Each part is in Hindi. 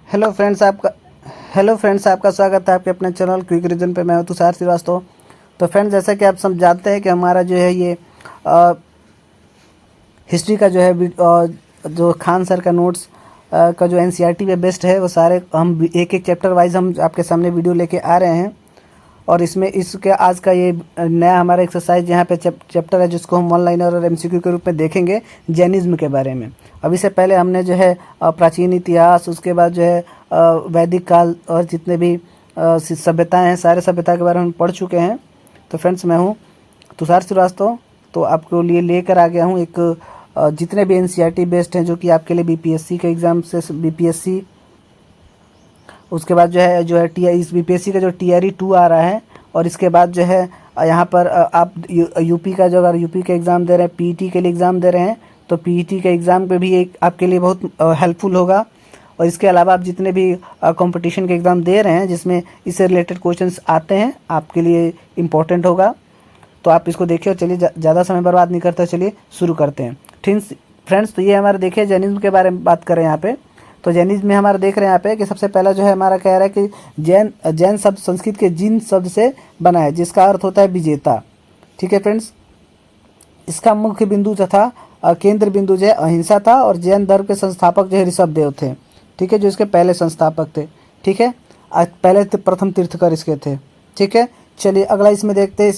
हेलो फ्रेंड्स, आपका स्वागत है आपके अपने चैनल क्विक रीजन पे। मैं हूं तुषार श्रीवास्तव। तो फ्रेंड्स, जैसा कि आप सब जानते हैं कि हमारा जो है ये हिस्ट्री का जो है जो खान सर का नोट्स का जो एनसीईआरटी पे बेस्ड है, वो सारे हम एक एक चैप्टर वाइज हम आपके सामने वीडियो लेके आ रहे हैं। और इसमें इसके आज का ये नया हमारा एक्सरसाइज यहाँ पे चैप्टर है, जिसको हम वन लाइनर और एमसीक्यू के रूप में देखेंगे, जैनिज्म के बारे में। अभी से पहले हमने जो है प्राचीन इतिहास, उसके बाद जो है वैदिक काल और जितने भी सभ्यताएं हैं, सारे सभ्यता के बारे में हम पढ़ चुके हैं। तो फ्रेंड्स, मैं हूँ तुषार श्रीवास्तव। तो आपको लिए लेकर आ गया हूँ एक जितने भी एनसीईआरटी बेस्ड हैं, जो कि आपके लिए बीपीएससी के एग्ज़ाम से बीपीएससी, उसके बाद जो है इस बीपीएससी का जो टीआरई 2 आ रहा है, और इसके बाद जो है यहाँ पर आप यूपी का जो, अगर यूपी के एग्ज़ाम दे रहे हैं, पीईटी के लिए एग्ज़ाम दे रहे हैं, तो पीईटी के एग्ज़ाम पे भी एक आपके लिए बहुत हेल्पफुल होगा। और इसके अलावा आप जितने भी कंपटीशन के एग्ज़ाम दे रहे हैं जिसमें इससे रिलेटेड क्वेश्चंस आते हैं, आपके लिए इम्पोर्टेंट होगा। तो आप इसको देखिए। और चलिए ज़्यादा समय बर्बाद नहीं करते, चलिए शुरू करते हैं। ठीक फ्रेंड्स, तो ये हमारे देखिए जैनिज्म के बारे में बात करें यहाँ पे। तो जैनिज्म में हमारा देख रहे हैं यहाँ पे कि सबसे पहला जो है हमारा कह रहा है कि जैन शब्द संस्कृत के जिन शब्द से बना है, जिसका अर्थ होता है विजेता। ठीक है फ्रेंड्स, इसका मुख्य बिंदु तथा केंद्र बिंदु जो है अहिंसा था, और जैन धर्म के संस्थापक जो है ऋषभदेव थे। ठीक है, जो इसके पहले संस्थापक थे। ठीक है, पहले प्रथम तीर्थकर इसके थे। ठीक है, चलिए अगला इसमें देखते हैं।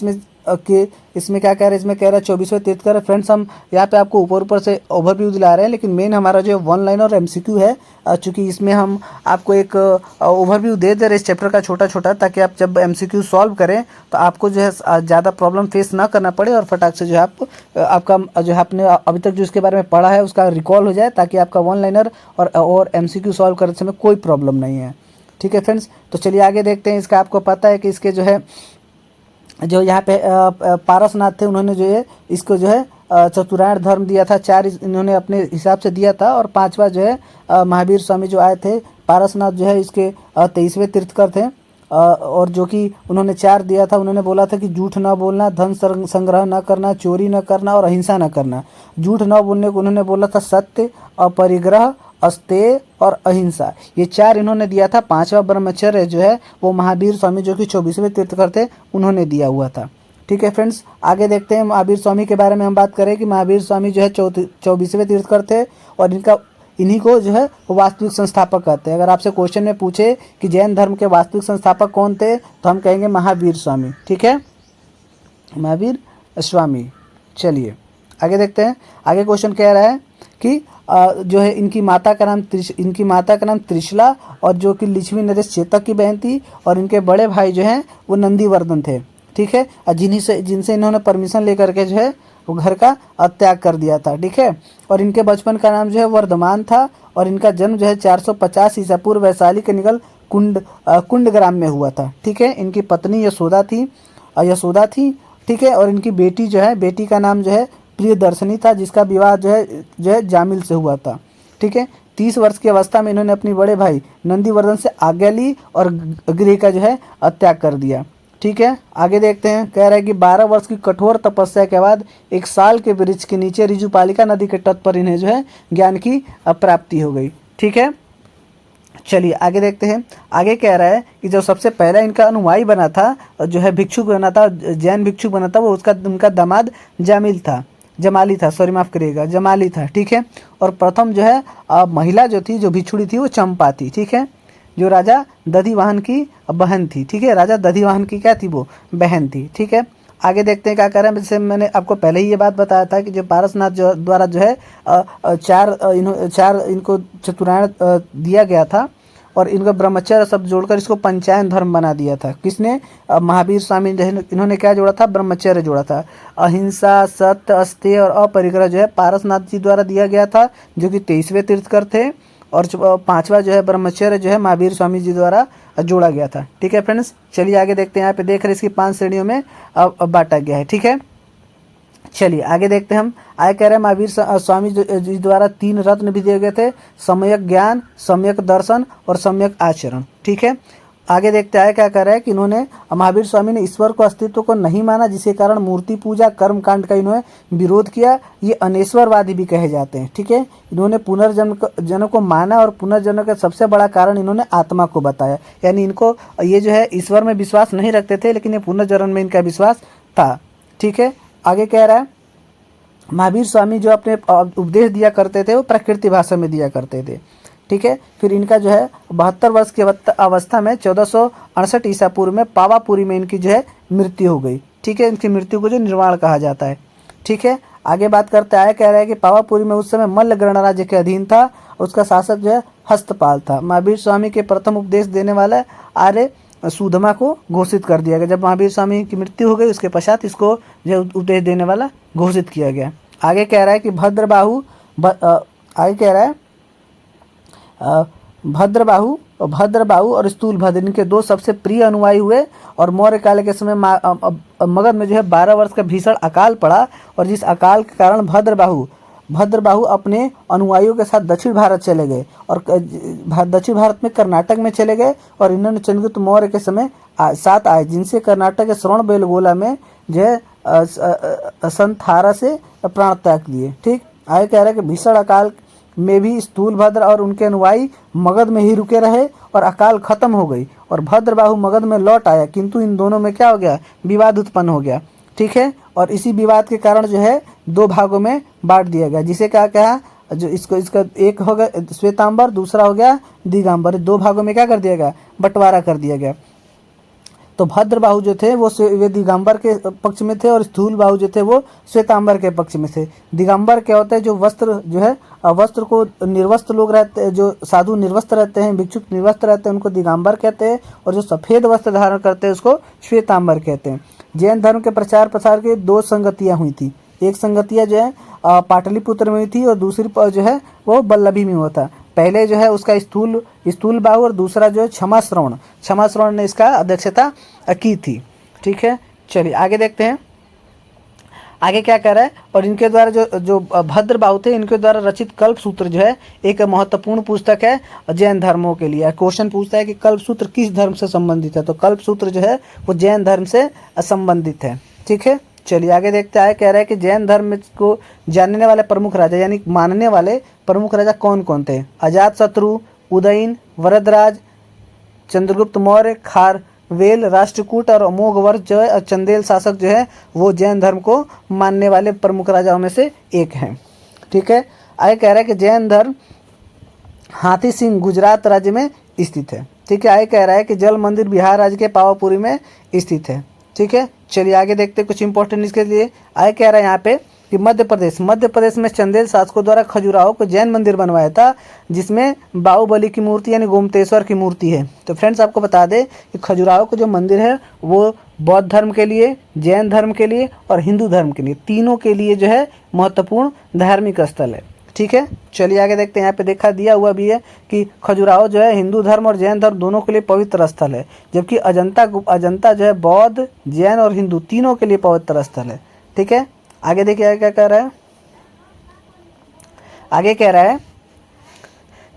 इसमें क्या कह रहे हैं, इसमें कह रहा है 24वें तीर्थकर। फ्रेंड्स, हम यहाँ पे आपको ऊपर से ओवरव्यू दिला रहे हैं, लेकिन मेन हमारा जो वन लाइन और एमसीक्यू है, चूँकि इसमें हम आपको एक ओवरव्यू दे रहे हैं इस चैप्टर का छोटा छोटा, ताकि आप जब एमसीक्यू सॉल्व करें तो आपको जो है ज़्यादा प्रॉब्लम फेस ना करना पड़े, और फटाक से जो है आपका जो है आपने अभी तक जो इसके बारे में पढ़ा है उसका रिकॉल हो जाए, ताकि आपका वन लाइनर और एमसीक्यू सॉल्व करते समय कोई प्रॉब्लम नहीं है। ठीक है फ्रेंड्स, तो चलिए आगे देखते हैं। इसका आपको पता है कि इसके जो है जो यहाँ पे पारसनाथ थे, उन्होंने जो है इसको जो है चतुरायण धर्म दिया था। 4 इन्होंने अपने हिसाब से दिया था, और 5वां जो है महावीर स्वामी जो आए थे। पारसनाथ जो है इसके 23वें तीर्थकर थे, और जो कि उन्होंने 4 दिया था। उन्होंने बोला था कि झूठ न बोलना, धन संग्रह न करना, चोरी न करना और अहिंसा न करना। झूठ न बोलने को उन्होंने बोला था सत्य, अपरिग्रह, अस्तेय और अहिंसा। ये 4 इन्होंने दिया था। 5वां ब्रह्मचर्य जो है वो महावीर स्वामी, जो कि 24वें तीर्थकर थे, उन्होंने दिया हुआ था। ठीक है फ्रेंड्स, आगे देखते हैं। महावीर स्वामी के बारे में हम बात करें कि महावीर स्वामी जो है 24वें तीर्थकर थे, और इन्हीं को जो है वास्तविक संस्थापक कहते हैं। अगर आपसे क्वेश्चन में पूछे कि जैन धर्म के वास्तविक संस्थापक कौन थे, तो हम कहेंगे महावीर स्वामी। ठीक है, महावीर स्वामी। चलिए आगे देखते हैं। आगे क्वेश्चन कह रहा है कि जो है इनकी माता का नाम त्रिशला, और जो कि लिच्छवी नरेश चेतक की बहन थी, और इनके बड़े भाई जो हैं वो नंदीवर्धन थे। ठीक है, और जिनसे इन्होंने परमिशन लेकर के जो है वो घर का त्याग कर दिया था। ठीक है, और इनके बचपन का नाम जो है वर्धमान था, और इनका जन्म जो है 450 ईसा पूर्व वैशाली के निकल कुंड ग्राम में हुआ था। ठीक है, इनकी पत्नी यशोदा थी। ठीक है, और इनकी बेटी का नाम जो है प्रियदर्शनी था, जिसका विवाह जो है जामिल से हुआ था। ठीक है, 30 वर्ष की अवस्था में इन्होंने अपनी बड़े भाई नंदीवर्धन से आज्ञा ली और गृह का जो है त्याग कर दिया। ठीक है, आगे देखते हैं। कह रहा है कि 12 वर्ष की कठोर तपस्या के बाद एक साल के वृक्ष के नीचे ऋजुपालिका नदी के तट पर इन्हें जो है ज्ञान की प्राप्ति हो गई। ठीक है, चलिए आगे देखते हैं। आगे कह रहा है कि जो सबसे पहला इनका अनुयायी बना था, जो है भिक्षुक बना था, जैन भिक्षुक बना था, वो उनका दामाद जमाली था। जमाली था। ठीक है, और प्रथम जो है महिला जो थी, जो भिक्षुड़ी थी, वो चंपा थी। ठीक है, जो राजा दधिवाहन की बहन थी। ठीक है, राजा दधिवाहन की क्या थी, वो बहन थी। ठीक है, आगे देखते हैं क्या कर रहे हैं। जैसे मैंने आपको पहले ही ये बात बताया था कि जो पारसनाथ द्वारा जो है 4 इनको चतुरायण दिया गया था, और इनका ब्रह्मचर्य सब जोड़कर इसको पंचायन धर्म बना दिया था। किसने? महावीर स्वामी। इन्होंने क्या जोड़ा था? ब्रह्मचर्य जोड़ा था। अहिंसा, सत्य, अस्तेय और अपरिग्रह जो है पारसनाथ जी द्वारा दिया गया था, जो कि 23वें तीर्थकर थे, और 5वां जो है ब्रह्मचर्य जो है महावीर स्वामी जी द्वारा जोड़ा गया था। ठीक है फ्रेंड्स, चलिए आगे देखते हैं। यहाँ पे देख रहे हैं इसकी 5 श्रेणियों में बांटा गया है। ठीक है, चलिए आगे देखते हैं हम। आगे कह रहे हैं महावीर स्वामी जी द्वारा 3 रत्न भी दिए गए थे: सम्यक ज्ञान, सम्यक दर्शन और सम्यक आचरण। ठीक है, आगे देखते आए क्या कर रहा है कि इन्होंने महावीर स्वामी ने ईश्वर को अस्तित्व को नहीं माना, जिसके कारण मूर्ति पूजा कर्म कांड का इन्होंने विरोध किया। ये अनेश्वरवादी भी कहे जाते हैं। ठीक है, इन्होंने पुनर्जन्म को माना और पुनर्जन्म का सबसे बड़ा कारण इन्होंने आत्मा को बताया। यानी इनको ये जो है ईश्वर में विश्वास नहीं रखते थे, लेकिन ये पुनर्जन्म में इनका विश्वास था। ठीक है, आगे कह रहा है महावीर स्वामी जो अपने उपदेश दिया करते थे वो प्रकृति भाषा में दिया करते थे। ठीक है, फिर इनका जो है 72 वर्ष की अवस्था में 1468 ईसा पूर्व में पावापुरी में इनकी जो है मृत्यु हो गई। ठीक है, इनकी मृत्यु को जो निर्वाण कहा जाता है। ठीक है, आगे बात करते आए कह रहा है कि पावापुरी में उस समय मल्ल गणराज्य के अधीन था, उसका शासक जो है हस्तपाल था। महावीर स्वामी के प्रथम उपदेश देने वाला आर्य सुधमा को घोषित कर दिया गया। जब महावीर स्वामी की मृत्यु हो गई उसके पश्चात इसको जो उपदेश देने वाला घोषित किया गया। आगे कह रहा है कि आगे कह रहा है भद्रबाहु और स्थूल भद्र इनके दो सबसे प्रिय अनुयायी हुए। और मौर्य काल के समय मगध में जो है 12 वर्ष का भीषण अकाल पड़ा, और जिस अकाल के कारण भद्रबाहु अपने अनुयायियों के साथ दक्षिण भारत चले गए और दक्षिण भारत में कर्नाटक में चले गए। और इन्होंने चंद्रगुप्त मौर्य के समय 7 आए, जिनसे कर्नाटक के श्रवण बेलगोला में जो है संथारा से प्राण त्याग दिए। ठीक, आगे कह रहा है कि भीषण अकाल में भी स्थूलभद्र और उनके अनुयायी मगध में ही रुके रहे और अकाल खत्म हो गई और भद्रबाहु मगध में लौट आया, किंतु इन दोनों में क्या हो गया, विवाद उत्पन्न हो गया। ठीक है, और इसी विवाद के कारण जो है 2 भागों में बांट दिया गया, जिसे क्या कहा जो इसका एक हो गया श्वेतांबर, दूसरा हो गया दिगंबर। 2 भागों में क्या कर दिया गया, बंटवारा कर दिया गया। तो भद्रबाहु जो थे वो दिगंबर के पक्ष में थे और स्थूलबाहु जो थे वो श्वेतांबर के पक्ष में थे। दिगंबर क्या होता है, जो वस्त्र जो है वस्त्र को निर्वस्त्र लोग रहते हैं, जो साधु निर्वस्त्र रहते हैं, भिक्षुक निर्वस्त्र रहते हैं, उनको दिगंबर कहते हैं, और जो सफेद वस्त्र धारण करते हैं उसको श्वेतांबर कहते हैं। जैन धर्म के प्रचार प्रसार की 2 संगतियां हुई थी। एक संगतियां जो है पाटलिपुत्र में हुई थी और दूसरी जो है वो बल्लभी में हुआ था। पहले जो है उसका स्थूल बाहु और दूसरा जो है क्षमा श्रवण ने इसका अध्यक्षता की थी। ठीक है, चलिए आगे देखते हैं आगे क्या कह रहा है। और इनके द्वारा जो भद्रबाहु थे, इनके द्वारा रचित कल्पसूत्र जो है एक महत्वपूर्ण पुस्तक है जैन धर्मों के लिए। क्वेश्चन पूछता है कि कल्पसूत्र किस धर्म से संबंधित है, तो कल्पसूत्र जो है वो जैन धर्म से संबंधित है। ठीक है, चलिए आगे देखते हैं। कह रहा है कि जैन धर्म को जानने वाले प्रमुख राजा यानी मानने वाले प्रमुख राजा कौन कौन थे। अजातशत्रु, उदयन, वरदराज, चंद्रगुप्त मौर्य, खारवेल, राष्ट्रकूट और अमोघवर्ष जो है चंदेल शासक जो है वो जैन धर्म को मानने वाले प्रमुख राजाओं में से एक हैं। ठीक है, आगे कह रहा है कि जैन धर्म हाथी सिंह गुजरात राज्य में स्थित है। ठीक है, आगे कह रहा है कि जल मंदिर बिहार राज्य के पावापुरी में स्थित है। ठीक है, चलिए आगे देखते हैं कुछ इंपॉर्टेंट इसके लिए। आगे कह रहा है यहाँ पे कि मध्य प्रदेश में चंदेल शासकों द्वारा खजुराहो को जैन मंदिर बनवाया था, जिसमें बाहुबली की मूर्ति यानी गोमतेश्वर की मूर्ति है। तो फ्रेंड्स आपको बता दें कि खजुराहो को जो मंदिर है वो बौद्ध धर्म के लिए, जैन धर्म के लिए और हिंदू धर्म के लिए, तीनों के लिए जो है महत्वपूर्ण धार्मिक स्थल है। ठीक है, चलिए आगे देखते हैं। यहाँ पे देखा दिया हुआ भी है कि खजुराहो जो है हिंदू धर्म और जैन धर्म दोनों के लिए पवित्र स्थल है, जबकि अजंता जो है बौद्ध, जैन और हिंदू तीनों के लिए पवित्र स्थल है। ठीक है, आगे देखिए क्या कह रहा है। आगे कह रहा है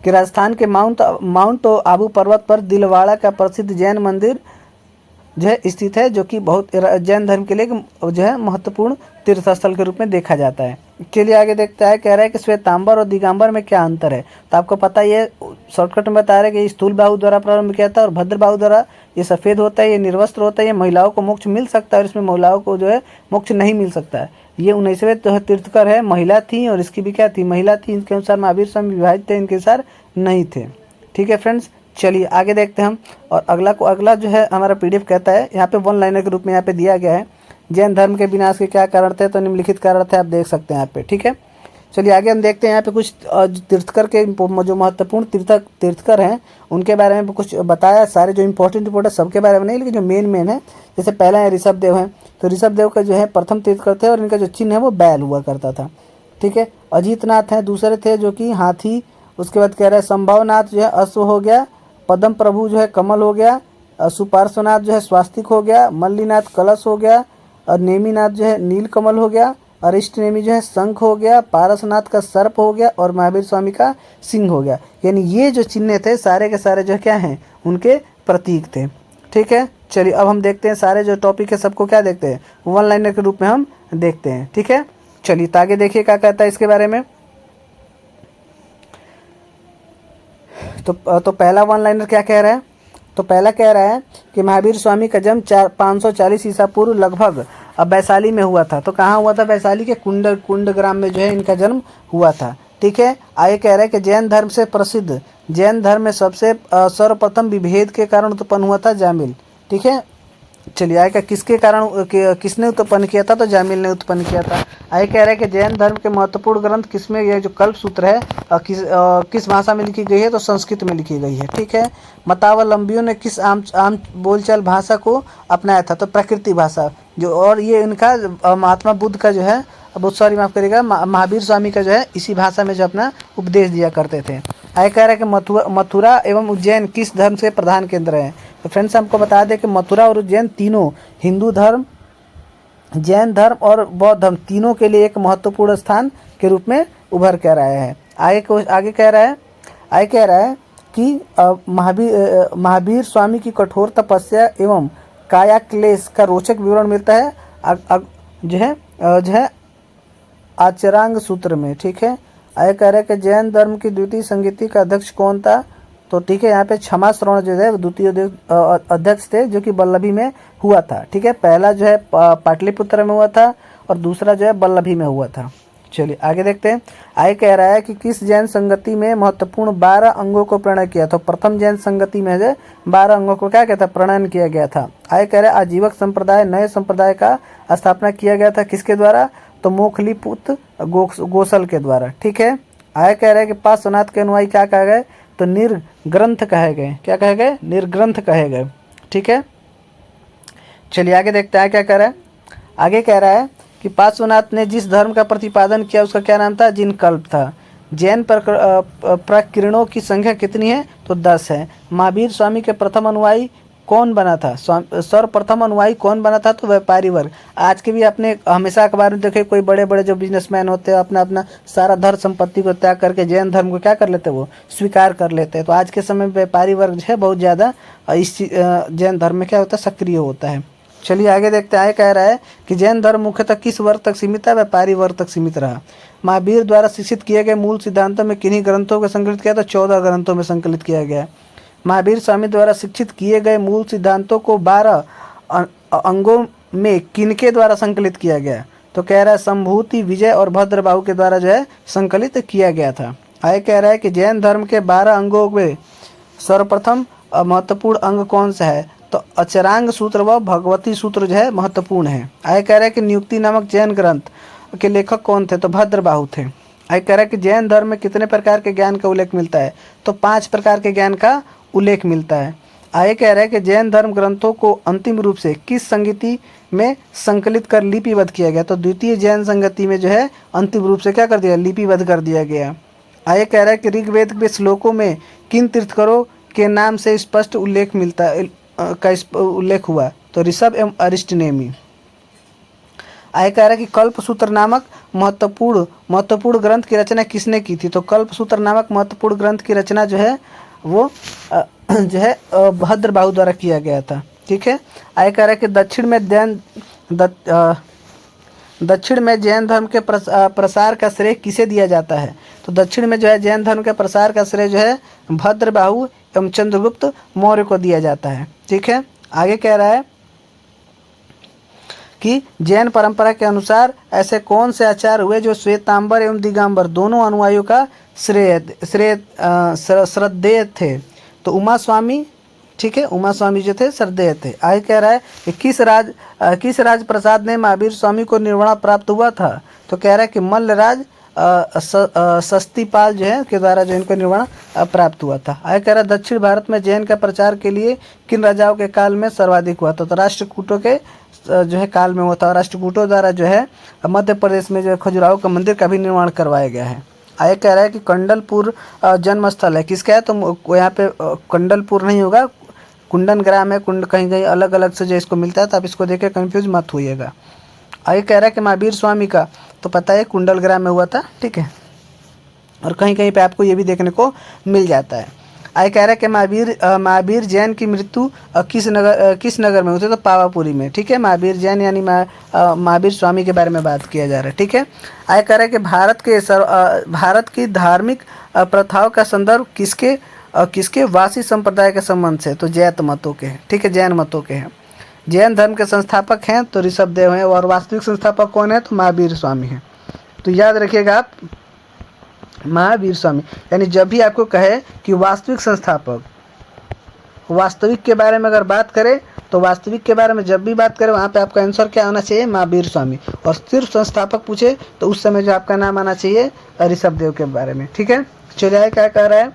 कि राजस्थान के माउंट आबू पर्वत पर दिलवाड़ा का प्रसिद्ध जैन मंदिर जो है स्थित है, जो कि बहुत जैन धर्म के लिए जो है महत्वपूर्ण तीर्थ स्थल के रूप में देखा जाता है। चलिए आगे देखता है। कह रहा है कि श्वेतांबर और दिगंबर में क्या अंतर है, तो आपको पता ही है, शॉर्टकट में बता रहे हैं कि स्थूल बाहु द्वारा प्रारंभ किया था और भद्र बाहु द्वारा ये सफ़ेद होता है, ये निर्वस्त्र होता है, ये महिलाओं को मोक्ष मिल सकता है और इसमें महिलाओं को जो है मोक्ष नहीं मिल सकता है। ये 19वें जो है तीर्थकर है, महिला थी और इसकी भी क्या थी, महिला थी। इनके अनुसार महावीर स्वामी विवाहित थे, इनके अनुसार नहीं थे। ठीक है फ्रेंड्स, चलिए आगे देखते हैं हम। और अगला जो है हमारा पीडीएफ कहता है, यहाँ पे 1 लाइनर के रूप में यहाँ पे दिया गया है, जैन धर्म के विनाश के क्या कारण थे, तो निम्नलिखित कारण थे, आप देख सकते हैं यहाँ पे। ठीक है, चलिए आगे हम देखते हैं। यहाँ पे कुछ तीर्थकर के जो महत्वपूर्ण तीर्थकर हैं उनके बारे में कुछ बताया, सारे जो इंपॉर्टेंट सबके बारे में नहीं, लेकिन जो मेन है, जैसे पहला है ऋषभ देव है, तो ऋषभ देव का जो है प्रथम तीर्थकर थे और इनका जो चिन्ह है वो बैल हुआ करता था। ठीक है, अजीतनाथ हैं दूसरे थे जो कि हाथी। उसके बाद कह रहे हैं संभवनाथ जो है अश्व हो गया, पद्म प्रभु जो है कमल हो गया, सुपार्श्वनाथ जो है स्वास्तिक हो गया, मल्लीनाथ कलश हो गया, और नेमीनाथ जो है नील कमल हो गया, अरिष्ट नेमी जो है शंख हो गया, पारसनाथ का सर्प हो गया और महावीर स्वामी का सिंह हो गया। यानी ये जो चिन्ह थे सारे के सारे जो क्या हैं, उनके प्रतीक थे। ठीक है, चलिए अब हम देखते हैं सारे जो टॉपिक है सबको क्या देखते हैं, वन लाइनर के रूप में हम देखते हैं। ठीक है, चलिए तो आगे देखिए क्या कहता है इसके बारे में। तो पहला वन लाइनर क्या कह रहा है, तो पहला कह रहा है कि महावीर स्वामी का जन्म 540 ईसा पूर्व लगभग वैशाली में हुआ था। तो कहाँ हुआ था, वैशाली के कुंड ग्राम में जो है इनका जन्म हुआ था। ठीक है, आगे कह रहा है कि जैन धर्म से प्रसिद्ध, जैन धर्म में सबसे सर्वप्रथम विभेद के कारण उत्पन्न हुआ था जामिल। ठीक है, चलिए आगे किसके कारण किसने उत्पन्न किया था, तो जामिल ने उत्पन्न किया था। आगे कह रहा है कि जैन धर्म के महत्वपूर्ण ग्रंथ किसमें, यह जो कल्प सूत्र है किस भाषा में लिखी गई है, तो संस्कृत में लिखी गई है। ठीक है, मतावलंबियों ने किस आम बोलचाल भाषा को अपनाया था, तो प्रकृति भाषा जो, और ये इनका महात्मा बुद्ध का जो है, सॉरी माफ करिएगा, महावीर स्वामी का जो है इसी भाषा में जो अपना उपदेश दिया करते थे। आगे कह रहा है कि मथुरा एवं उज्जैन किस धर्म के प्रधान केंद्र हैं। तो फ्रेंड्स हमको बता दें कि मथुरा और उज्जैन तीनों हिंदू धर्म, जैन धर्म और बौद्ध धर्म तीनों के लिए एक महत्वपूर्ण स्थान के रूप में उभर कर आया है। आगे कह रहा है कि महावीर स्वामी की कठोर तपस्या एवं काया क्लेश का रोचक विवरण मिलता है जो है आचरांग सूत्र में। ठीक है, आगे कह रहा है कि जैन धर्म की द्वितीय संगीति का अध्यक्ष कौन था, तो ठीक है यहाँ पे क्षमा श्रवण जो है द्वितीय अध्यक्ष थे जो कि वल्लभी में हुआ था। ठीक है, पहला जो है पाटलिपुत्र में हुआ था और दूसरा जो है वल्लभी में हुआ था। चलिए आगे देखते हैं। आगे कह रहा है कि किस जैन संगति में महत्वपूर्ण 12 अंगों को प्रणयन किया। तो प्रथम जैन संगति में जो 12 अंगों को क्या कहता है, प्रणयन किया गया था। आगे कह रहा है आजीवक संप्रदाय, नए संप्रदाय का स्थापना किया गया था किसके द्वारा, तो मोखलीपुत्र गोसल के द्वारा। ठीक है, आगे कह रहा है कि पार्श्वनाथ के अनुयायी क्या कहे गए, तो निर्ग्रंथ कहे गए। क्या कहे गए, निर्ग्रंथ कहे गए। ठीक है, चलिए आगे देखते हैं क्या कह रहा है। आगे कह रहा है कि पार्श्वनाथ ने जिस धर्म का प्रतिपादन किया उसका क्या नाम था, जिन कल्प था। जैन प्रकीर्णों की संख्या कितनी है, तो 10 है। महावीर स्वामी के प्रथम अनुयायी कौन बना था, सर्वप्रथम अनुयायी कौन बना था, तो व्यापारी वर्ग। आज के भी आपने हमेशा अखबार में देखे कोई बड़े बड़े जो बिजनेसमैन होते हैं अपना अपना सारा धन संपत्ति को त्याग करके जैन धर्म को क्या कर लेते हैं, वो स्वीकार कर लेते हैं। तो आज के समय में व्यापारी वर्ग जो है बहुत ज़्यादा इस जैन धर्म में क्या होता है, सक्रिय होता है। चलिए आगे देखते हैं। कह रहा है कि जैन धर्म मुख्यतः किस वर्ग तक सीमित है, व्यापारी वर्ग तक सीमित रहा। महावीर द्वारा शिक्षित किए गए मूल सिद्धांतों में किन्हीं ग्रंथों को संकलित किया, तो 14 ग्रंथों में संकलित किया गया। महावीर स्वामी द्वारा शिक्षित किए गए मूल सिद्धांतों को 12 अंगों में किनके द्वारा संकलित किया गया, तो कह रहा है संभूति, विजय और भद्रबाहु के द्वारा जो है संकलित किया गया था। आगे कह रहा है कि जैन धर्म के 12 अंगों में सर्वप्रथम महत्वपूर्ण अंग कौन सा है, तो अचरांग सूत्र व भगवती सूत्र जो है महत्वपूर्ण है। आगे कह रहा है कि नियुक्ति नामक जैन ग्रंथ के लेखक कौन थे, तो भद्रबाहु थे। आगे कह रहा है कि जैन धर्म में कितने प्रकार के ज्ञान का उल्लेख मिलता है, तो 5 प्रकार के ज्ञान का उल्लेख मिलता है। आगे कह रहा है कि जैन धर्म ग्रंथों को अंतिम रूप से किस संगति में संकलित कर लिपिबद्ध किया गया, तो द्वितीय जैन संगति में जो है अंतिम रूप से क्या कर दिया, लिपिबद्ध कर दिया गया। आगे कह रहा है कि ऋग्वेद के श्लोकों में किन तीर्थंकरों के नाम से स्पष्ट उल्लेख मिलता है का उल्लेख हुआ, तो ऋषभ एवं अरिष्टनेमी। आगे कह रहा है कि कल्पसूत्र नामक महत्वपूर्ण ग्रंथ की रचना किसने की थी, तो कल्पसूत्र नामक महत्वपूर्ण ग्रंथ की रचना जो है वो जो है भद्रबाहु द्वारा किया गया था। ठीक है, आगे कह रहा है कि दक्षिण में जैन धर्म के प्रसार का श्रेय किसे दिया जाता है, तो दक्षिण में जो है जैन धर्म के प्रसार का श्रेय जो है भद्रबाहु एवं चंद्रगुप्त मौर्य को दिया जाता है। ठीक है, आगे कह रहा है कि जैन परंपरा के अनुसार ऐसे कौन से आचार्य हुए जो श्वेतांबर एवं दिगंबर दोनों अनुयायियों का श्रद्धेय थे, तो उमा स्वामी। ठीक है, उमा स्वामी जो थे श्रद्धेय थे। आगे कह रहा है कि किस राज प्रसाद ने महावीर स्वामी को निर्वाण प्राप्त हुआ था, तो कह रहा है कि मल्लराज सस्तीपाल जो है के द्वारा जो इनको निर्वाण प्राप्त हुआ था। आगे कह रहा है दक्षिण भारत में जैन का प्रचार के लिए किन राजाओं के काल में सर्वाधिक हुआ था, तो राष्ट्रकूटों के जो है काल में हुआ था। राष्ट्रकूटों द्वारा जो है मध्य प्रदेश में जो है खजुराहो का मंदिर का भी निर्माण करवाया गया है। आगे कह रहा है कि कंडलपुर जन्म स्थल है किसका है, तो यहाँ पे कंडलपुर नहीं होगा, कुंडन ग्राम है। कहीं कहीं अलग अलग से जो इसको मिलता है, तो आप इसको देख के कन्फ्यूज मत होइएगा। आगे कह रहा है कि महावीर स्वामी का तो पता है कुंडल ग्राम में हुआ था। ठीक है, और कहीं कहीं पे आपको ये भी देखने को मिल जाता है। आगे कह रहा है कि महावीर जैन की मृत्यु किस नगर में हुई थी, तो पावापुरी में। ठीक है, महावीर जैन यानी महावीर स्वामी के बारे में बात किया जा रहा है। ठीक है, आगे कह रहा है कि भारत की धार्मिक प्रथाओं का संदर्भ किसके वासी संप्रदाय के संबंध से, तो जैन मतों के हैं। ठीक है, जैन मतों के हैं। जैन धर्म के संस्थापक हैं तो ऋषभदेव हैं, और वास्तविक संस्थापक कौन है, तो महावीर स्वामी हैं। तो याद रखिएगा आप, महावीर स्वामी। यानी जब भी आपको कहे कि वास्तविक संस्थापक, वास्तविक के बारे में अगर बात करें, तो वास्तविक के बारे में जब भी बात करें वहाँ पे आपका आंसर क्या आना चाहिए, महावीर स्वामी। और सिर्फ संस्थापक पूछे तो उस समय जो आपका नाम आना चाहिए ऋषभदेव के बारे में। ठीक है, चलिए क्या कह रहा है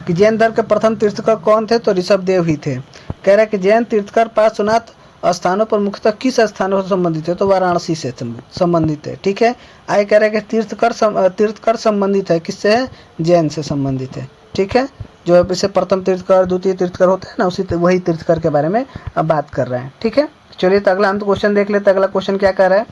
कि जैन धर्म के प्रथम तीर्थकर कौन थे, तो ऋषभदेव ही थे। कह रहा है कि जैन तीर्थकर पार्श्वनाथ स्थानों पर मुख्यतः किस स्थानों से संबंधित है, तो वाराणसी से संबंधित है। ठीक है, आगे कह रहा है कि तीर्थकर संबंधित है किससे है, जैन से संबंधित है। ठीक है, जो इसे प्रथम तीर्थकर द्वितीय तीर्थकर होता है ना, वही तीर्थकर के बारे में अब बात कर रहे हैं। ठीक है, चलिए तो अगला हम तो क्वेश्चन देख लेते हैं। अगला क्वेश्चन क्या कह रहा है,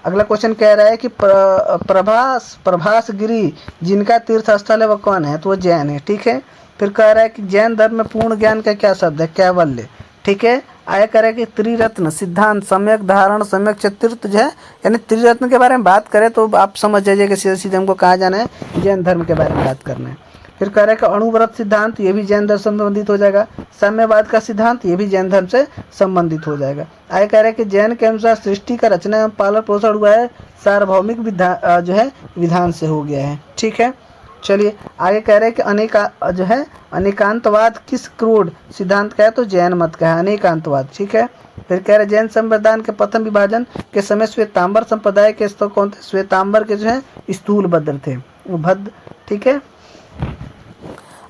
अगला क्वेश्चन कह रहा है कि प्रभास गिरी जिनका तीर्थ स्थल है वह कौन है, तो वो जैन है। ठीक है, फिर कह रहा है कि जैन धर्म में पूर्ण ज्ञान का क्या शब्द है, कैवल्य। ठीक है, आया करें कि त्रिरत्न सिद्धांत सम्यक धारण सम्यक चतुर्थ जो है, यानी त्रिरत्न के बारे में बात करें तो आप समझ जाइए कि सीधे सीधे हमको कहाँ जाना है, जैन धर्म के बारे में बात करना है। फिर कह रहे हैं कि अणुव्रत सिद्धांत, ये भी जैन धर्म से संबंधित हो जाएगा। साम्यवाद का सिद्धांत, ये भी जैन धर्म से संबंधित हो जाएगा। आगे कह रहे हैं कि जैन के अनुसार सृष्टि का रचना एवं पालन पोषण हुआ है सार्वभौमिक विधान से हो गया है। ठीक है, चलिए आगे कह रहे हैं कि अनेकांतवाद किस क्रोध सिद्धांत का है, तो जैन मत का है अनेकांतवाद। ठीक है, फिर कह रहे हैं जैन संप्रदाय के प्रथम विभाजन के समय श्वेतांबर संप्रदाय के तो कौन थे, श्वेतांबर के जो है स्थूल भद्र थे, भद्र। ठीक है,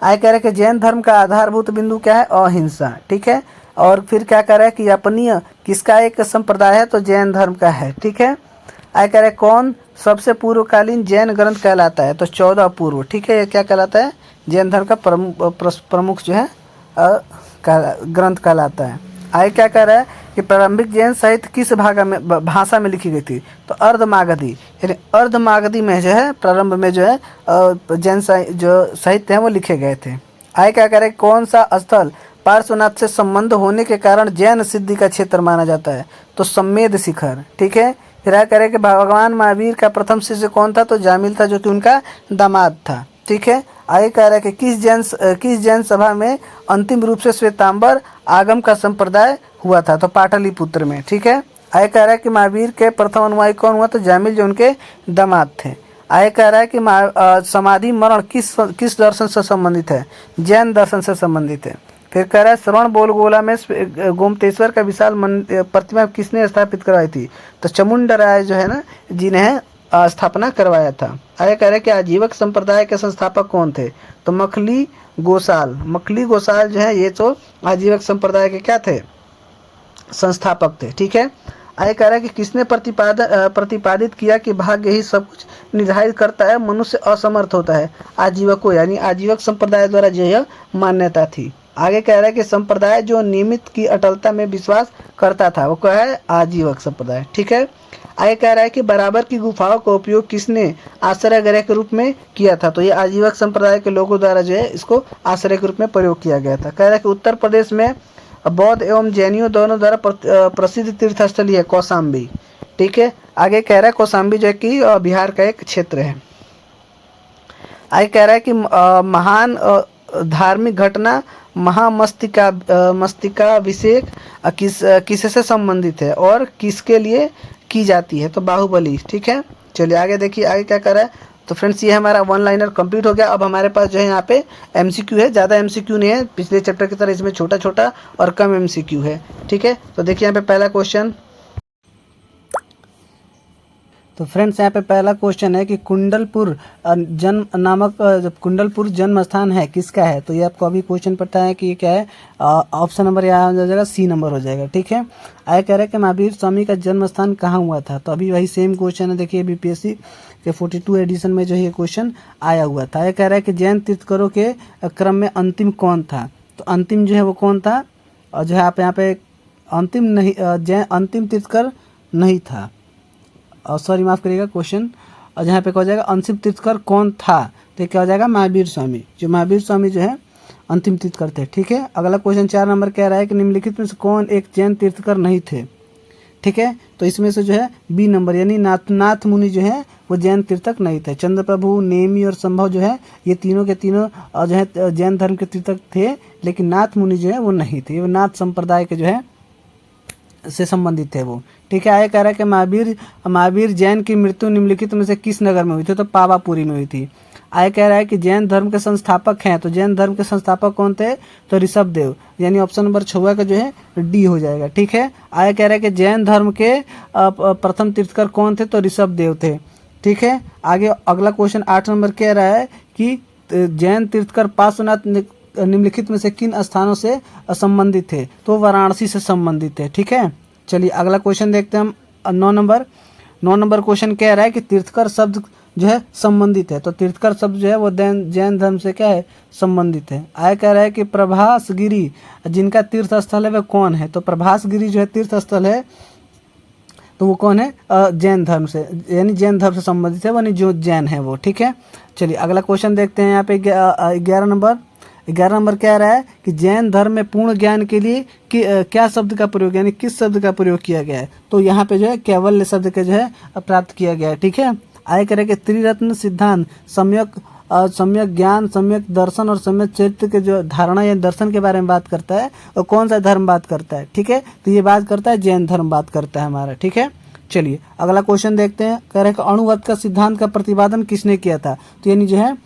आगे कह रहे हैं कि जैन धर्म का आधारभूत बिंदु क्या है, अहिंसा। ठीक है, और फिर क्या कह रहा है कि यापनीय किसका एक संप्रदाय है, तो जैन धर्म का है। ठीक है, आगे कह रहे हैं कौन सबसे पूर्वकालीन जैन ग्रंथ कहलाता है, तो 14 पूर्व। ठीक है, ये क्या कहलाता है, जैन धर्म का प्रमुख जो है ग्रंथ कहलाता है। आगे क्या कह रहा है कि प्रारंभिक जैन साहित्य किस भाषा में लिखी गई थी, तो अर्धमागधी, यानी अर्धमागधी में जो है प्रारंभ में जो है जैन जो साहित्य है वो लिखे गए थे। आगे क्या कह रहे हैं कौन सा स्थल पार्श्वनाथ से संबंध होने के कारण जैन सिद्धि का क्षेत्र माना जाता है, तो सम्मेद शिखर। ठीक है, फिर आगे कह रहे हैं कि भगवान महावीर का प्रथम शिष्य कौन था, तो जामिल था, जो कि उनका दामाद था। ठीक है, आगे कह रहा है कि किस जैन सभा में अंतिम रूप से श्वेतांबर आगम का संप्रदाय हुआ था, तो पाटलिपुत्र में। ठीक है, आगे कह रहा है कि महावीर के प्रथम अनुयायी कौन हुआ, तो जामिल, जो उनके दामाद थे। आगे कह रहा है कि समाधि मरण किस दर्शन से संबंधित है, जैन दर्शन से संबंधित है। फिर कह रहा है श्रवण बोलगोला में गोमतेश्वर का विशाल प्रतिमा किसने स्थापित करवाई थी, तो चामुंडराय जो है ना, जिन्हें स्थापना करवाया था। आगे कह रहे हैं कि आजीवक संप्रदाय के संस्थापक कौन थे, तो मखली गोसाल जो है ये तो आजीवक संप्रदाय के क्या थे, संस्थापक थे। ठीक है, आगे कह रहा है कि किसने प्रतिपादित किया कि भाग्य ही सब कुछ निर्धारित करता है, मनुष्य असमर्थ होता है, आजीवकों, यानी आजीवक संप्रदाय द्वारा जो यह मान्यता थी। आगे कह रहा है कि संप्रदाय जो नियमित की अटलता में विश्वास करता था वो क्या है, आजीवक संप्रदाय। ठीक है, आगे कह रहा है कि बराबर की गुफाओं का उपयोग किसने आश्रय गृह के रूप में किया था, तो ये आजीवक संप्रदाय के लोगों द्वारा जो है इसको आश्रय के रूप में प्रयोग किया गया था। कह रहा है कि उत्तर प्रदेश में बौद्ध एवं जैनियों दोनों द्वारा प्रसिद्ध तीर्थस्थली है कौशाम्बी। ठीक है, आगे कह रहा है कौशाम्बी जो है कि बिहार का एक क्षेत्र है। आगे कह रहा है कि महान धार्मिक घटना मस्तिकाभिषेक किससे संबंधित है और किसके लिए की जाती है, तो बाहुबली। ठीक है, चलिए आगे देखिए आगे क्या कर रहा है। तो फ्रेंड्स ये हमारा वन लाइनर कंप्लीट हो गया। अब हमारे पास जो है यहाँ पे एमसीक्यू है, ज़्यादा एमसीक्यू नहीं है, पिछले चैप्टर की तरह इसमें छोटा छोटा और कम एमसीक्यू है। ठीक है, तो देखिए यहाँ पे पहला क्वेश्चन, तो फ्रेंड्स यहाँ पे पहला क्वेश्चन है कि कुंडलपुर जन्म स्थान है किसका है, तो ये आपको अभी क्वेश्चन पता है कि ये क्या है, ऑप्शन नंबर यहाँ हो जाएगा, सी नंबर हो जाएगा। ठीक है, आगे कह रहे हैं कि महावीर स्वामी का जन्म स्थान कहाँ हुआ था, तो अभी वही सेम क्वेश्चन है, देखिए बीपीएससी के 42 एडिशन में जो ये क्वेश्चन आया हुआ था। आगे कह रहा है कि जैन तीर्थकरों के क्रम में अंतिम कौन था, तो अंतिम जो है वो कौन था, और जो है आप यहाँ पे अंतिम नहीं, अंतिम तीर्थकर नहीं था, सॉरी माफ़ करिएगा क्वेश्चन, और जहाँ पे कहा जाएगा अंतिम तीर्थकर कौन था, तो ये क्या हो जाएगा, महावीर स्वामी। जो महावीर स्वामी जो है अंतिम तीर्थकर थे। ठीक है, अगला क्वेश्चन 4 नंबर कह रहा है कि निम्नलिखित में से कौन एक जैन तीर्थकर नहीं थे। ठीक है, तो इसमें से जो है बी नंबर यानी नाथ मुनि जो है वो जैन तीर्थक नहीं थे। चंद्रप्रभु, नेमी और संभव जो है ये तीनों के तीनों जो है जैन धर्म के तीर्थक थे, लेकिन नाथ मुनि जो है वो नहीं थे, वो नाथ संप्रदाय के जो है से संबंधित थे वो। ठीक है, आगे कह रहा है कि महावीर जैन की मृत्यु निम्नलिखित में से किस नगर में हुई थी, तो पावापुरी में हुई थी। आगे कह रहा है कि जैन धर्म के संस्थापक हैं, तो जैन धर्म के संस्थापक कौन थे, तो ऋषभदेव, यानी ऑप्शन नंबर 6 का जो है डी हो जाएगा। ठीक है, आगे कह रहा है कि जैन धर्म के प्रथम तीर्थकर कौन थे, तो ऋषभदेव थे। ठीक है, आगे अगला क्वेश्चन 8 नंबर कह रहा है कि जैन तीर्थकर पार्श्वनाथ निम्नलिखित में से किन स्थानों से संबंधित थे, तो वाराणसी से संबंधित थे। ठीक है, चलिए अगला क्वेश्चन देखते हैं हम 9 नंबर क्वेश्चन कह रहा है कि तीर्थकर शब्द जो है संबंधित है, तो तीर्थकर शब्द जो है वो जैन धर्म से क्या है, संबंधित है। आगे कह रहा है कि प्रभासगिरी जिनका तीर्थ स्थल है वह कौन है, तो प्रभासगिरी जो है तीर्थ स्थल है तो वो कौन है, जैन धर्म से, यानी जैन धर्म से संबंधित है, यानी जो जैन है वो। ठीक है, चलिए अगला क्वेश्चन देखते हैं यहाँ पे 11 नंबर कह रहा है कि जैन धर्म में पूर्ण ज्ञान के लिए क्या शब्द का प्रयोग, यानी किस शब्द का प्रयोग किया गया है, तो यहाँ पे जो है कैवल्य शब्द का जो है प्राप्त किया गया है। ठीक है, आगे कह रहा है कि त्रिरत्न सिद्धांत सम्यक ज्ञान, सम्यक दर्शन और सम्यक चरित्र के जो धारणा या दर्शन के बारे में बात करता है, और कौन सा धर्म बात करता है। ठीक है, तो ये बात करता है जैन धर्म बात करता है हमारा। ठीक है, चलिए अगला क्वेश्चन देखते हैं। कह रहे हैं कि अणुवत का सिद्धांत का प्रतिपादन किसने किया था, तो यानी जो है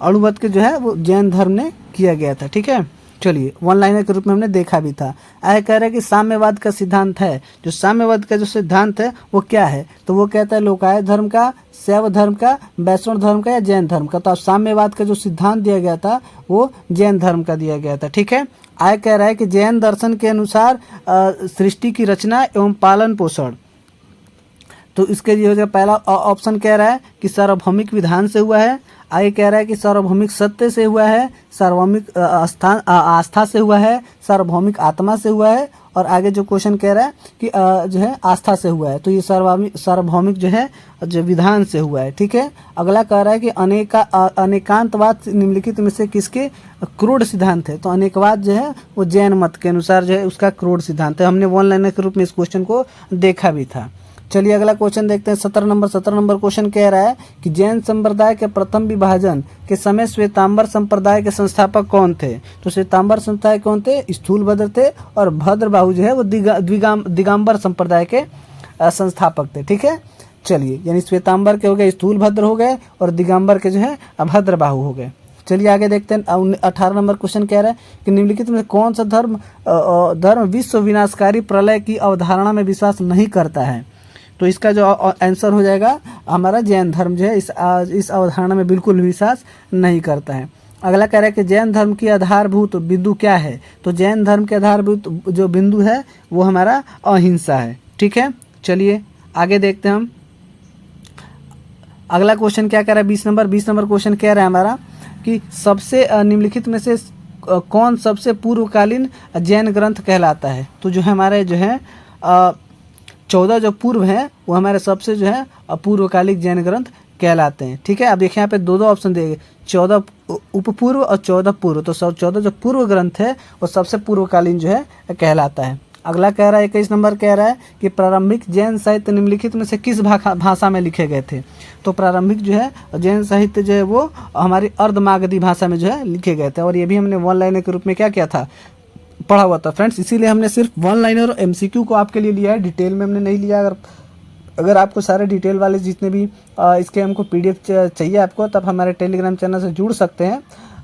अणुवत के जो है वो जैन धर्म ने किया गया था। ठीक है, चलिए वन लाइनर के रूप में हमने देखा भी था। आगे कह रहे हैं कि साम्यवाद का सिद्धांत है, जो साम्यवाद का जो सिद्धांत है वो क्या है, तो वो कहता है लोकायत धर्म का, शैव धर्म का, वैष्णव धर्म का या जैन धर्म का। तो साम्यवाद का जो सिद्धांत दिया गया था वो जैन धर्म का दिया गया था। ठीक है, आगे कह रहा है कि जैन दर्शन के अनुसार सृष्टि की रचना एवं पालन पोषण, तो इसके लिए पहला ऑप्शन कह रहा है कि सार्वभौमिक विधान से हुआ है। आगे कह रहा है कि सार्वभौमिक सत्य से हुआ है, सार्वभौमिक आस्था से हुआ है, सार्वभौमिक आत्मा से हुआ है, और आगे जो क्वेश्चन कह रहा है कि जो है आस्था से हुआ है, तो ये सार्वभौमिक जो है जो विधान से हुआ है। ठीक है, अगला कह रहा है कि अनेकांतवाद निम्नलिखित में से किसके क्रोध सिद्धांत है, तो अनेकवाद जो है वो जैन मत के अनुसार जो है उसका क्रोध सिद्धांत है। हमने वन लाइनर के रूप में इस क्वेश्चन को देखा भी था। चलिए अगला क्वेश्चन देखते हैं 17 नंबर क्वेश्चन कह रहा है कि जैन संप्रदाय के प्रथम विभाजन के समय श्वेतांबर संप्रदाय के संस्थापक कौन थे, तो श्वेतांबर संप्रदाय कौन थे, स्थूलभद्र थे, और भद्रबाहु जो है वो दिगंबर संप्रदाय के संस्थापक थे। ठीक है, चलिए यानी श्वेतांबर के हो गए स्थूलभद्र हो गए, और दिगंबर के जो है भद्रबाहु हो गए। चलिए आगे देखते हैं 18 नंबर क्वेश्चन कह रहा है कि निम्नलिखित में कौन सा धर्म विश्व विनाशकारी प्रलय की अवधारणा में विश्वास नहीं करता है, तो इसका जो आंसर हो जाएगा हमारा जैन धर्म जो है इस अवधारणा में बिल्कुल विश्वास नहीं करता है। अगला कह रहा है कि जैन धर्म की आधारभूत बिंदु क्या है, तो जैन धर्म के आधारभूत जो बिंदु है वो हमारा अहिंसा है। ठीक है, चलिए आगे देखते हैं हम। अगला क्वेश्चन क्या कह रहा है 20 नंबर क्वेश्चन कह रहा है हमारा कि सबसे निम्नलिखित में से कौन सबसे पूर्वकालीन जैन ग्रंथ कहलाता है, तो जो हमारे जो है 14 जो पूर्व हैं वो हमारे सबसे जो है पूर्वकालिक जैन ग्रंथ कहलाते हैं। ठीक है, अब देखिए यहाँ पे दो ऑप्शन दिए गए, 14 उपपूर्व और 14 पूर्व, तो 14 जो पूर्व ग्रंथ है वो सबसे पूर्वकालीन जो है कहलाता है। अगला कह रहा है 21 नंबर कह रहा है कि प्रारंभिक जैन साहित्य निम्नलिखित में से किस भाषा में लिखे गए थे, तो प्रारंभिक जो है जैन साहित्य जो है वो हमारी अर्धमागधी भाषा में जो है लिखे गए थे, और ये भी हमने वन लाइनर के रूप में क्या किया था, पढ़ा हुआ था फ्रेंड्स। इसीलिए हमने सिर्फ वन लाइनर और एमसीक्यू को आपके लिए लिया है, डिटेल में हमने नहीं लिया। अगर आपको सारे डिटेल वाले जितने भी इसके हमको पीडीएफ चाहिए आपको, तब हमारे टेलीग्राम चैनल से जुड़ सकते हैं।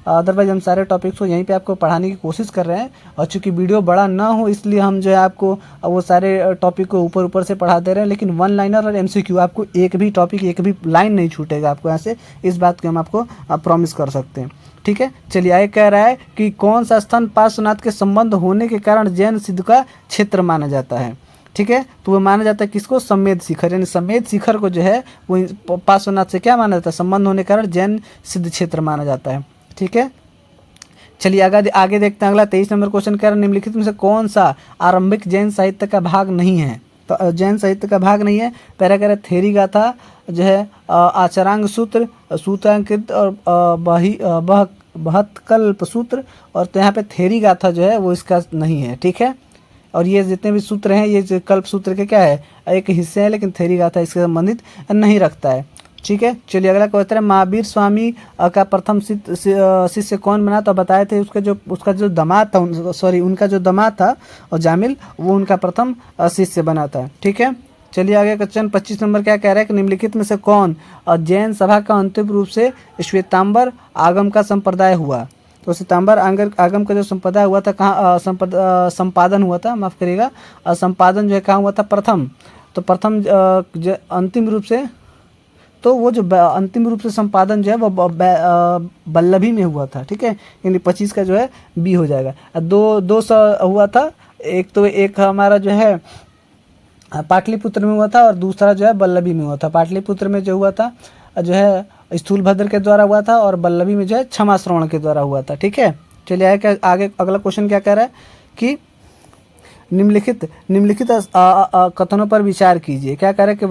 अदरवाइज हम सारे टॉपिक्स को यहीं पे आपको पढ़ाने की कोशिश कर रहे हैं, और चूंकि वीडियो बड़ा ना हो इसलिए हम जो है आपको वो सारे टॉपिक को ऊपर से पढ़ा दे रहे हैं, लेकिन वन लाइनर और एमसीक्यू आपको एक भी टॉपिक एक भी लाइन नहीं छूटेगा आपको यहाँ से, इस बात को हम आपको प्रॉमिस कर सकते हैं। ठीक है, चलिए आगे कह रहा है कि कौन सा स्थान पार्श्वनाथ के संबंध होने के कारण जैन सिद्ध का क्षेत्र माना जाता है। ठीक है, तो वो माना जाता है किसको, समेत शिखर, यानी समेत शिखर को जो है वो पार्श्वनाथ से क्या माना जाता है, संबंध होने के कारण जैन सिद्ध क्षेत्र माना जाता है। ठीक है, चलिए आगे देखते हैं। अगला 23 नंबर क्वेश्चन कह रहा है निम्नलिखित में से कौन सा आरंभिक जैन साहित्य का भाग नहीं है, तो जैन साहित्य का भाग नहीं है। पहला कह रहा है थेरी गाथा जो है आचरांग सूत्र, सूत्रांकृत और बहत्कल्प सूत्र, और तो यहाँ पे थेरी गाथा जो है वो इसका नहीं है, ठीक है। और ये जितने भी सूत्र हैं ये जो कल्प सूत्र के क्या है, एक हिस्से हैं, लेकिन थेरी गाथा इसके संबंधित नहीं रखता है, ठीक है। चलिए अगला क्वेश्चन है, महावीर स्वामी का प्रथम शिष्य कौन बना? तो बताए थे उसका जो दामाद था, उनका जो दामाद था और जामिल, वो उनका प्रथम शिष्य बना था, ठीक है। चलिए आगे क्वेश्चन 25 नंबर क्या कह रहा है कि निम्नलिखित में से कौन जैन सभा का अंतिम रूप से श्वेतांबर आगम का संप्रदाय हुआ? तो श्वेतांबर आगम का जो संप्रदाय हुआ था कहाँ संपादन हुआ था, माफ करिएगा, संपादन जो है कहाँ हुआ था? प्रथम। तो प्रथम जो अंतिम रूप से, तो वो जो अंतिम रूप से संपादन जो है वो बल्लभी में हुआ था, ठीक है। यानी 25 का जो है बी हो जाएगा। दो हुआ था, एक हमारा जो है पाटलिपुत्र में हुआ था और दूसरा जो है बल्लभी में हुआ था। पाटलिपुत्र में जो हुआ था जो है स्थूलभद्र के द्वारा हुआ था और बल्लभी में जो है क्षमा श्रवण के द्वारा हुआ था, ठीक है। चलिए आगे अगला क्वेश्चन क्या कह रहा है कि निम्नलिखित कथनों पर विचार कीजिए। क्या कह रहा है कि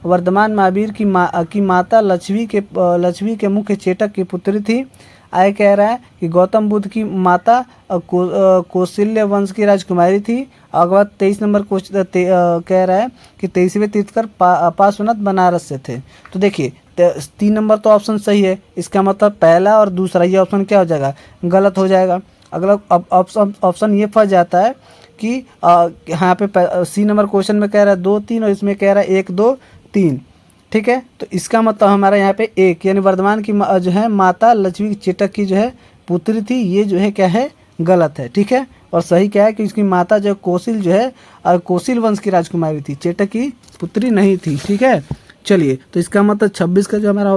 वर्धमान महावीर की माता लक्ष्मी के मुख्य चेटक की पुत्री थी। आगे कह रहा है कि गौतम बुद्ध की माता कौशल्य वंश की राजकुमारी थी। अगले बाद 23 नंबर क्वेश्चन कह रहा है कि 23वें तीर्थंकर पार्श्वनाथ बनारस से थे। तो देखिए 3 नंबर तो ऑप्शन सही है, इसका मतलब पहला और दूसरा ये ऑप्शन क्या हो जाएगा? गलत हो जाएगा। अगला ऑप्शन ये फंस जाता है कि यहाँ पे सी नंबर क्वेश्चन में कह रहा है 2 3 और इसमें कह रहा है 1 2 3, ठीक है। तो इसका मतलब हमारा यहाँ पे 1 यानी वर्धमान की जो है माता लक्ष्मी चेटक की जो है पुत्री थी, ये जो है क्या है? गलत है, ठीक है। और सही क्या है कि इसकी माता जो कौशिल जो है कौशिल वंश की राजकुमारी थी, चेटक की पुत्री नहीं थी, ठीक है। चलिए तो इसका मतलब 26 का जो हमारा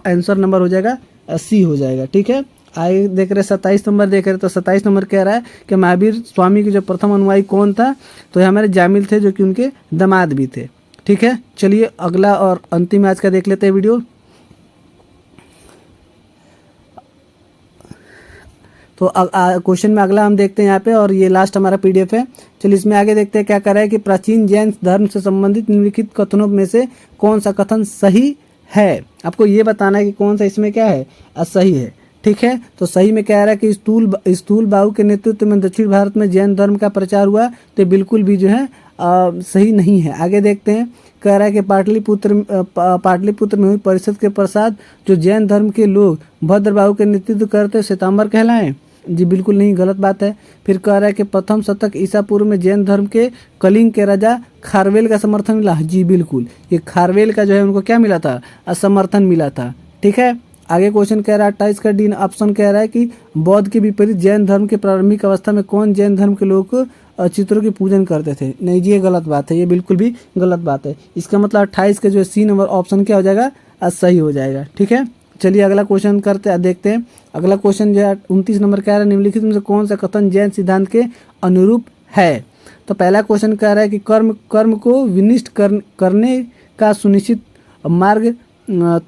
आंसर नंबर हो जाएगा सी हो जाएगा, ठीक है। आगे देख रहे 27 नंबर देख रहे, तो 27 नंबर कह रहा है कि महावीर स्वामी के जो प्रथम अनुयायी कौन था? तो ये हमारे जामिल थे जो कि उनके दामाद भी थे, ठीक है। चलिए अगला और अंतिम आज का देख लेते हैं वीडियो। तो क्वेश्चन में अगला हम देखते हैं यहाँ पे, और ये लास्ट हमारा पीडीएफ है। चलिए इसमें आगे देखते हैं क्या कर रहा है कि प्राचीन जैन धर्म से संबंधित निम्नलिखित कथनों में से कौन सा कथन सही है? आपको ये बताना है कि कौन सा इसमें क्या है सही है, ठीक है। तो सही में कह रहा है कि स्थूल बाहु के नेतृत्व में दक्षिण भारत में जैन धर्म का प्रचार हुआ, तो बिल्कुल भी जो है सही नहीं है। आगे देखते हैं, कह रहा है कि पाटलिपुत्र में हुई परिषद के पश्चात जो जैन धर्म के लोग भद्रबाहु के नेतृत्व करते श्वेतांबर कहलाएं? जी बिल्कुल नहीं, गलत बात है। फिर कह रहा है कि प्रथम शतक ईसा पूर्व में जैन धर्म के कलिंग के राजा खारवेल का समर्थन मिला। जी बिल्कुल, ये खारवेल का जो है उनको क्या मिला था? समर्थन मिला था, ठीक है। आगे क्वेश्चन कह रहा है 28 का डी ऑप्शन कह रहा है कि बौद्ध के विपरीत जैन धर्म के प्रारंभिक अवस्था में कौन जैन धर्म के लोग चित्रों की पूजन करते थे? नहीं जी, ये गलत बात है, ये बिल्कुल भी गलत बात है। इसका मतलब 28 का जो सी नंबर ऑप्शन क्या हो जाएगा? सही हो जाएगा, ठीक है। चलिए अगला क्वेश्चन देखते हैं। अगला क्वेश्चन जो है 29 नंबर कह रहा है निम्नलिखित में से कौन सा कथन जैन सिद्धांत के अनुरूप है? तो पहला क्वेश्चन कह रहा है कि कर्म को विनिष्ट करने का सुनिश्चित मार्ग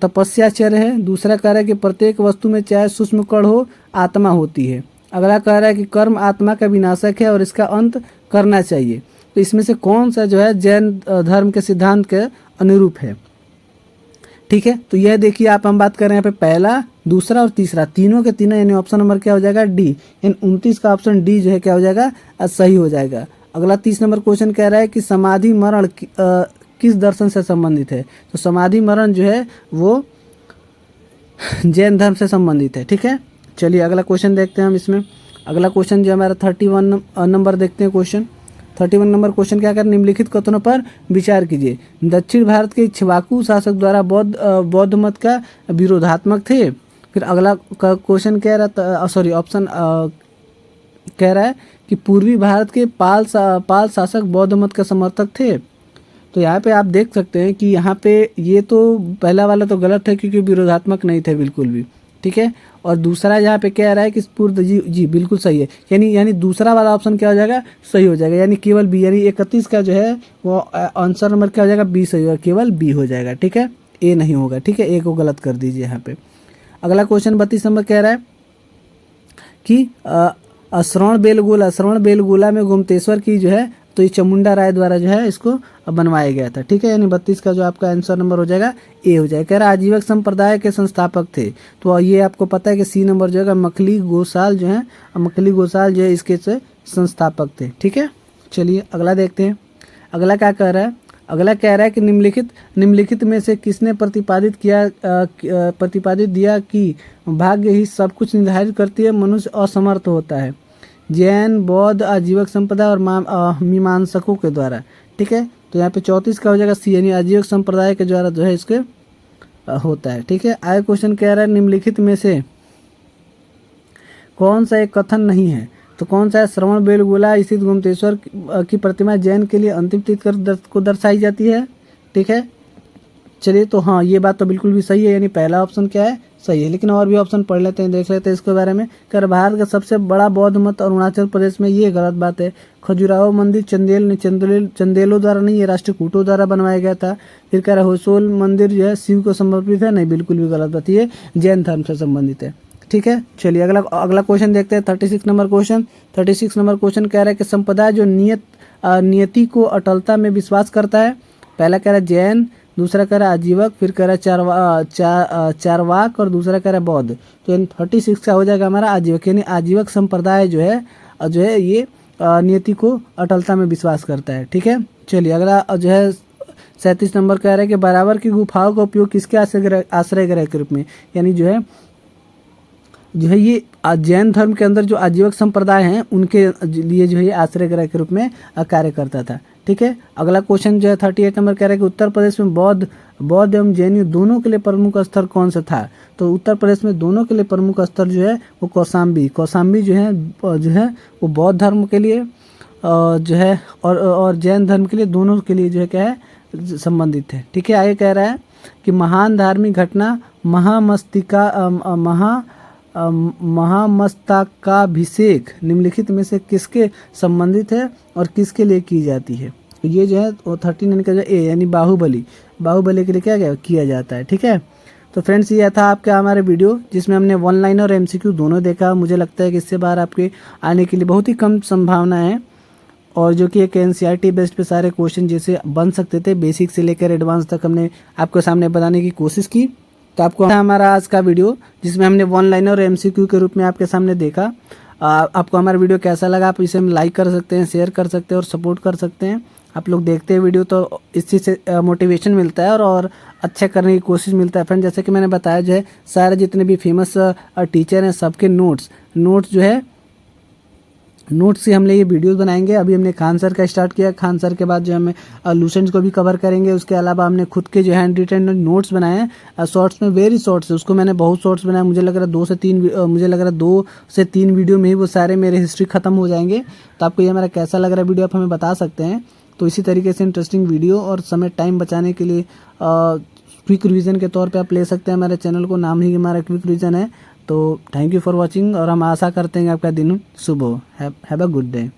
तपस्याचर्य है। दूसरा कह रहा है कि प्रत्येक वस्तु में चाहे सूक्ष्म कण हो आत्मा होती है। अगला कह रहा है कि कर्म आत्मा का विनाशक है और इसका अंत करना चाहिए। तो इसमें से कौन सा जो है जैन धर्म के सिद्धांत के अनुरूप है? ठीक है, तो यह देखिए आप हम बात कर रहे हैं यहाँ पे पहला, दूसरा और तीसरा, तीनों के तीनों, यानी ऑप्शन नंबर क्या हो जाएगा? डी। यानी 29 का ऑप्शन डी जो है क्या हो जाएगा? सही हो जाएगा। अगला 30 नंबर क्वेश्चन कह रहा है कि समाधि मरण किस दर्शन से संबंधित है? तो समाधि मरण जो है वो जैन धर्म से संबंधित है, ठीक है। चलिए अगला क्वेश्चन देखते हैं हम इसमें। अगला क्वेश्चन जो हमारा 31 नंबर देखते हैं क्वेश्चन। 31 नंबर क्वेश्चन क्या कर, निम्नलिखित कथनों पर विचार कीजिए। दक्षिण भारत के इक्ष्वाकु शासक द्वारा बौद्ध मत का विरोधात्मक थे। फिर अगला क्वेश्चन कह रहा, सॉरी ऑप्शन कह रहा है कि पूर्वी भारत के पाल शासक बौद्ध मत का समर्थक थे। तो यहाँ पे आप देख सकते हैं कि यहाँ पे ये तो पहला वाला तो गलत है क्योंकि विरोधात्मक नहीं थे बिल्कुल भी, ठीक है। और दूसरा यहाँ पे कह रहा है कि पूर्व, जी बिल्कुल सही है। यानी दूसरा वाला ऑप्शन क्या हो जाएगा? सही हो जाएगा, यानी केवल बी, यानी 31 का जो है वो आंसर नंबर क्या हो जाएगा? बी सही होगा, केवल बी हो जाएगा, ठीक है। ए नहीं होगा, ठीक है, ए को गलत कर दीजिए यहाँ पे। अगला क्वेश्चन 32 नंबर कह रहा है कि श्रवण बेलगोला में गोमतेश्वर की जो है तो ये चामुंडा राय द्वारा जो है इसको बनवाया गया था। ठीक है, यानी 32 का जो आपका आंसर नंबर हो जाएगा ए हो जाएगा। कह रहा आजीवक संप्रदाय के संस्थापक थे, तो ये आपको पता है कि सी नंबर जो है मखली गोसाल जो है, मखली गोसाल जो है इसके संस्थापक थे। ठीक है, चलिए अगला देखते हैं। अगला क्या कह रहा है, अगला कह रहा है कि निम्नलिखित में से किसने प्रतिपादित दिया कि भाग्य ही सब कुछ निर्धारित करती है, मनुष्य असमर्थ होता है। जैन, बौद्ध, आजीवक संप्रदाय और मीमांसकों के द्वारा। ठीक है, तो यहाँ पे 34 का हो जाएगा सी, यानी आजीवक संप्रदाय के द्वारा जो है इसके होता है। ठीक है, आगे क्वेश्चन कह रहा है निम्नलिखित में से कौन सा एक कथन नहीं है, तो कौन सा है, श्रवण बेलगोला स्थित गोमतेश्वर की प्रतिमा जैन के लिए अंतिम तीर्थंकर को दर्शाई जाती है। ठीक है, चलिए तो हाँ ये बात तो बिल्कुल भी सही है, यानी पहला ऑप्शन क्या है, सही है। लेकिन और भी ऑप्शन पढ़ लेते हैं, देख लेते हैं इसके बारे में। कर भारत का सबसे बड़ा बौद्ध मठ अरुणाचल प्रदेश में, ये गलत बात है। खजुराहो मंदिर चंदेलो द्वारा नहीं, ये राष्ट्रकूटों द्वारा बनवाया गया था। फिर कह रहा होसोल मंदिर जो है शिव को समर्पित है, नहीं बिल्कुल भी गलत बात, ये जैन धर्म से संबंधित है। ठीक है, चलिए अगला क्वेश्चन देखते हैं। 36 नंबर क्वेश्चन कह रहा है कि संप्रदाय जो नियति को अटलता में विश्वास करता है। पहला कह रहा है जैन, दूसरा कह रहा है आजीवक, फिर कह रहा है चारवाक और दूसरा कह रहा है बौद्ध। तो 36 का हो जाएगा हमारा आजीवक, यानी आजीवक संप्रदाय जो है ये नियति को अटलता में विश्वास करता है। ठीक है, चलिए अगला जो है 37 नंबर कह रहा है कि बराबर की गुफाओं का उपयोग किसके आश्रय गृह के रूप में, यानी जो है ये जैन धर्म के अंदर जो आजीवक संप्रदाय हैं उनके लिए जो है ये आश्रय गृह के रूप में कार्य करता था। ठीक है, अगला क्वेश्चन जो है 38 नंबर कह रहा है कि उत्तर प्रदेश में बौद्ध एवं जैन दोनों के लिए प्रमुख स्थल कौन सा था। तो उत्तर प्रदेश में दोनों के लिए प्रमुख स्थल जो है वो कौशाम्बी जो है वो बौद्ध धर्म के लिए जो है और जैन धर्म के लिए, दोनों के लिए जो है क्या है संबंधित है। ठीक है, आगे कह रहा है कि महान धार्मिक घटना महामस्तकाभिषेक निम्नलिखित में से किसके संबंधित है और किसके लिए की जाती है। तो ये जो है वो 39 का जो ए, यानी बाहुबली के लिए क्या किया जाता है। ठीक है, तो फ्रेंड्स ये था आपका हमारे वीडियो जिसमें हमने वन लाइन और एमसीक्यू दोनों देखा। मुझे लगता है कि इससे बाहर आपके आने के लिए बहुत ही कम संभावना है, और जो कि एक एनसीईआरटी बेस्ड पे सारे क्वेश्चन जैसे बन सकते थे, बेसिक से लेकर एडवांस तक हमने आपके सामने बताने की कोशिश की। तो आपको हमारा आज का वीडियो जिसमें हमने वन लाइनर और एमसीक्यू के रूप में आपके सामने देखा, आपको हमारा वीडियो कैसा लगा, आप इसे लाइक कर सकते हैं, शेयर कर सकते हैं और सपोर्ट कर सकते हैं। आप लोग देखते हैं वीडियो तो इस चीज़ से मोटिवेशन मिलता है और अच्छा करने की कोशिश मिलता है। फ्रेंड जैसे कि मैंने बताया जो है सारे जितने भी फेमस टीचर हैं सबके नोट्स जो है नोट्स से हमने ये वीडियोस बनाएंगे। अभी हमने खान सर का स्टार्ट किया, खान सर के बाद जो हमें लूसेंट्स को भी कवर करेंगे। उसके अलावा हमने खुद के जो हैंड रिटन नोट्स बनाए हैं शॉर्ट्स में, वेरी शॉर्ट्स है, उसको मैंने बहुत शॉर्ट्स बनाया। मुझे लग रहा है 2 से 3 वीडियो में ही वो सारे मेरे हिस्ट्री खत्म हो जाएंगे। तो आपको ये हमारा कैसा लग रहा है वीडियो आप हमें बता सकते हैं। तो इसी तरीके से इंटरेस्टिंग वीडियो और समय टाइम बचाने के लिए क्विक रिवीजन के तौर पे आप ले सकते हैं हमारे चैनल को, नाम ही हमारा क्विक रिवीजन है। तो थैंक यू फॉर वॉचिंग और हम आशा करते हैं कि आपका दिन शुभ हो। Have a good day.